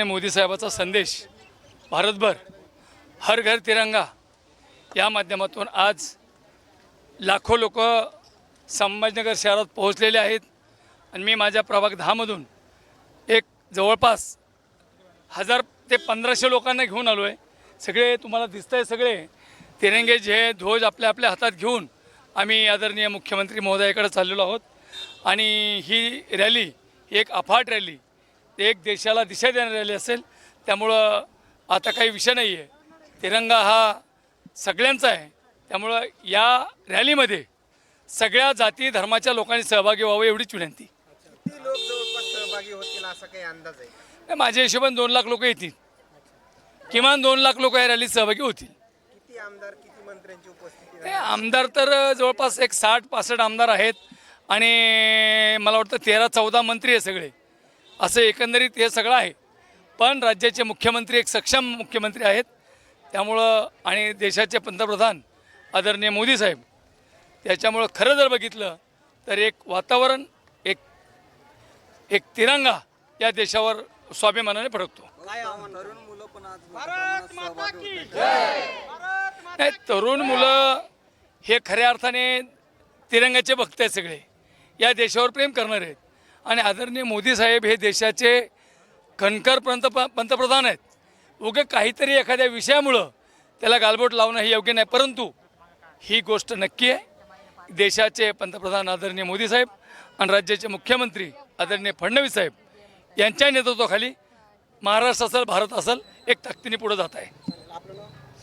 मोदी साहेबाचा संदेश भारतभर हर घर तिरंगा या माध्यमातून आज लाखो लोक संभाजीनगर शहरात पोहोचलेले आहेत आणि मी माझ्या प्रभाग 10 मधून एक जवळपास 1000 ते 1500 लोकांना घेऊन आलो आहे। सगळे तुम्हाला दिसतंय, सगळे तिरंगे जे ध्वज आपल्या आपल्या हातात घेऊन आम्ही आदरणीय मुख्यमंत्री महोदयाकडे चाललेलो आहोत आणि ही रॅली एक अफाट रॅली, एक देशाला दिशा देणारी रॅली असेल। त्यामुळं आता काही विषय नाही आहे, तिरंगा हा सगळ्यांचा आहे। त्यामुळं या रॅलीमध्ये सगळ्या जाती धर्माच्या लोकांनी सहभागी व्हावं एवढीच विनंती। किती लोक जवळपास सहभागी होतील असा काही अंदाज आहे? माझ्या हिशोबाने 2 लाख लोक येतील, किमान 2 लाख लोक या रॅलीत सहभागी होतील। किती आमदार, किती मंत्र्यांची उपस्थिती हे आमदार तर जवळपास एक 60-65 आमदार आहेत आणि मला वाटतं 13-14 मंत्री आहे सगळे, असं एकंदरीत हे सगळं आहे। पण राज्याचे मुख्यमंत्री एक सक्षम मुख्यमंत्री आहेत, त्यामुळं आणि देशाचे पंतप्रधान आदरणीय मोदी साहेब, त्याच्यामुळं खरं जर बघितलं तर एक वातावरण, एक तिरंगा या देशावर स्वाभिमानाने फडकतो। तरुण मुलं पण आज नाही, तरुण मुलं हे खऱ्या अर्थाने तिरंगाचे भक्त आहेत, सगळे या देशावर प्रेम करणारे आहेत आणि आदरणीय मोदी साहेब हे देशाचे कणखर पंतप्रधान आहेत। उगे काहीतरी एखाद्या विषयामुळं त्याला गालबोट लावणं हे योग्य नाही, परंतु ही गोष्ट नक्की आहे, देशाचे पंतप्रधान आदरणीय मोदी साहेब आणि राज्याचे मुख्यमंत्री आदरणीय फडणवीस साहेब यांच्या नेतृत्वाखाली महाराष्ट्र असेल, भारत असेल, एक ताकदीने पुढे जात आहे।